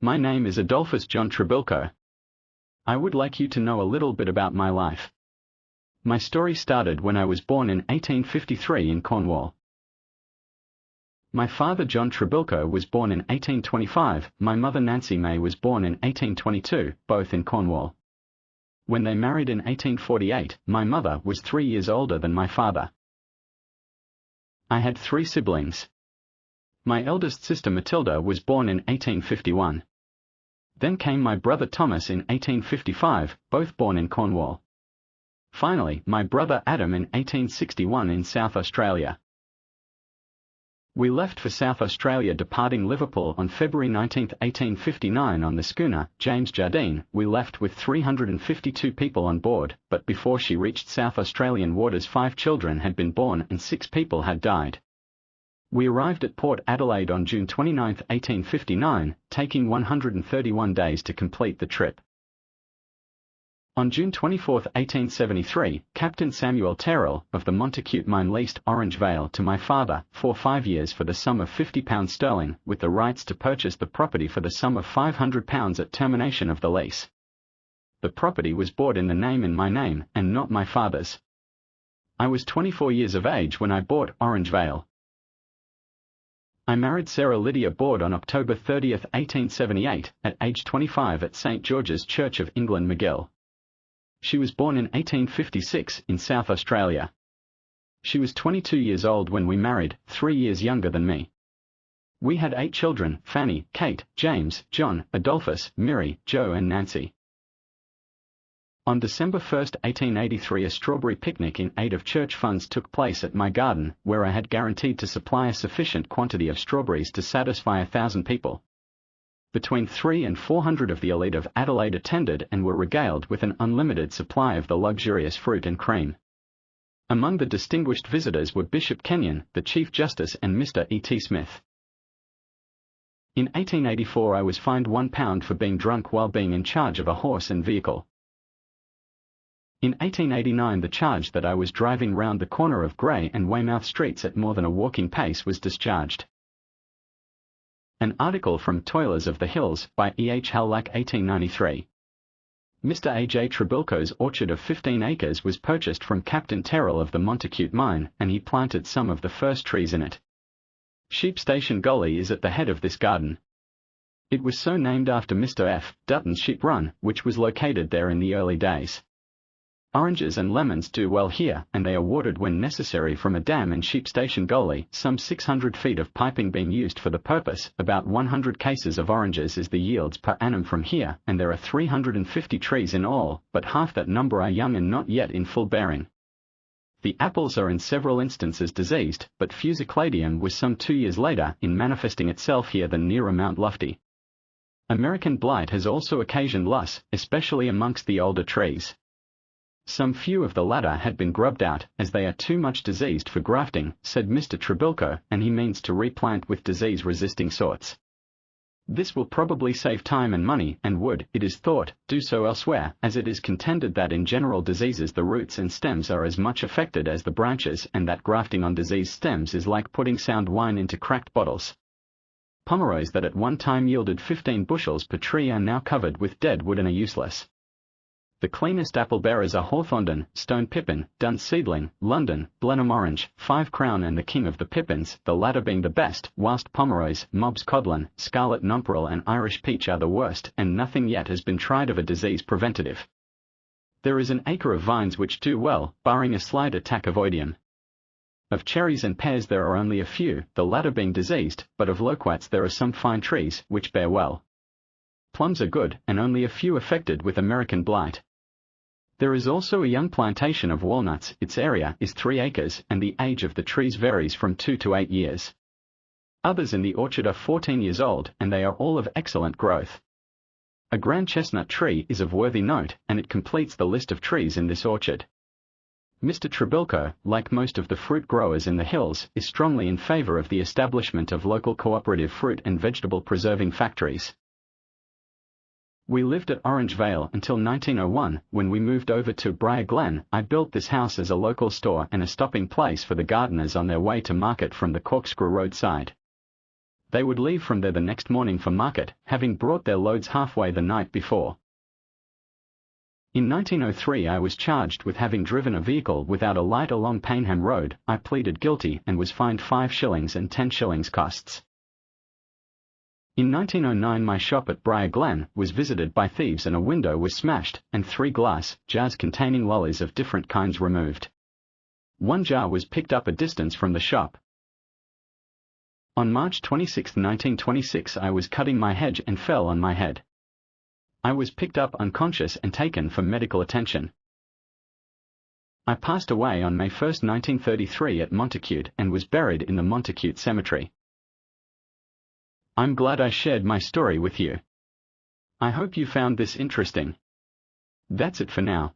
My name is Adolphus John Trebilcock. I would like you to know a little bit about my life. My story started when I was born in 1853 in Cornwall. My father John Trebilcock was born in 1825, my mother Nancy May was born in 1822, both in Cornwall. When they married in 1848, my mother was 3 years older than my father. I had 3 siblings. My eldest sister Matilda was born in 1851. Then came my brother Thomas in 1855, both born in Cornwall. Finally, my brother Adam in 1861 in South Australia. We left for South Australia departing Liverpool on February 19, 1859 on the schooner James Jardine. We left with 352 people on board, but before she reached South Australian waters 5 children had been born and 6 people had died. We arrived at Port Adelaide on June 29, 1859, taking 131 days to complete the trip. On June 24, 1873, Captain Samuel Terrell of the Montacute mine leased Orange Vale to my father for 5 years for the sum of £50 sterling, with the rights to purchase the property for the sum of £500 at termination of the lease. The property was bought in my name and not my father's. I was 24 years of age when I bought Orange Vale. I married Sarah Lydia Board on October 30, 1878, at age 25 at St. George's Church of England, McGill. She was born in 1856 in South Australia. She was 22 years old when we married, 3 years younger than me. We had 8 children: Fanny, Kate, James, John, Adolphus, Mary, Joe and Nancy. On December 1, 1883, a strawberry picnic in aid of church funds took place at my garden, where I had guaranteed to supply a sufficient quantity of strawberries to satisfy 1,000 people. Between 300 and 400 of the elite of Adelaide attended and were regaled with an unlimited supply of the luxurious fruit and cream. Among the distinguished visitors were Bishop Kenyon, the Chief Justice and Mr. E.T. Smith. In 1884 I was fined £1 for being drunk while being in charge of a horse and vehicle. In 1889 the charge that I was driving round the corner of Grey and Weymouth streets at more than a walking pace was discharged. An article from Toilers of the Hills by E. H. Hallack 1893. Mr. A. J. Trebilcock's orchard of 15 acres was purchased from Captain Terrell of the Montacute mine, and he planted some of the first trees in it. Sheep Station Gully is at the head of this garden. It was so named after Mr. F. Dutton's sheep run, which was located there in the early days. Oranges and lemons do well here, and they are watered when necessary from a dam in Sheep Station Gully, some 600 feet of piping being used for the purpose. About 100 cases of oranges is the yields per annum from here, and there are 350 trees in all, but half that number are young and not yet in full bearing. The apples are in several instances diseased, but Fusicladium was some 2 years later in manifesting itself here than nearer Mount Lofty. American blight has also occasioned loss, especially amongst the older trees. Some few of the latter had been grubbed out, as they are too much diseased for grafting, said Mr. Trebilcock, and he means to replant with disease-resisting sorts. This will probably save time and money, and would, it is thought, do so elsewhere, as it is contended that in general diseases the roots and stems are as much affected as the branches, and that grafting on diseased stems is like putting sound wine into cracked bottles. Pomeroys that at one time yielded 15 bushels per tree are now covered with dead wood and are useless. The cleanest apple bearers are Hawthornden, Stone Pippin, Dunt Seedling, London, Blenheim Orange, 5 Crown and the King of the Pippins, the latter being the best, whilst Pomeroys, Mobbs Codlin, Scarlet Nonpareil and Irish Peach are the worst, and nothing yet has been tried of a disease preventative. There is an acre of vines which do well, barring a slight attack of oidium. Of cherries and pears there are only a few, the latter being diseased, but of loquats there are some fine trees, which bear well. Plums are good, and only a few affected with American blight. There is also a young plantation of walnuts. Its area is 3 acres, and the age of the trees varies from 2 to 8 years. Others in the orchard are 14 years old, and they are all of excellent growth. A grand chestnut tree is of worthy note, and it completes the list of trees in this orchard. Mr. Trebilcock, like most of the fruit growers in the hills, is strongly in favor of the establishment of local cooperative fruit and vegetable preserving factories. We lived at Orange Vale until 1901, when we moved over to Briar Glen. I built this house as a local store and a stopping place for the gardeners on their way to market from the Corkscrew roadside. They would leave from there the next morning for market, having brought their loads halfway the night before. In 1903 I was charged with having driven a vehicle without a light along Payneham Road. I pleaded guilty and was fined 5 shillings and 10 shillings costs. In 1909 my shop at Briar Glen was visited by thieves and a window was smashed, and 3 glass jars containing lollies of different kinds removed. 1 jar was picked up a distance from the shop. On March 26, 1926 I was cutting my hedge and fell on my head. I was picked up unconscious and taken for medical attention. I passed away on May 1, 1933 at Montacute and was buried in the Montacute Cemetery. I'm glad I shared my story with you. I hope you found this interesting. That's it for now.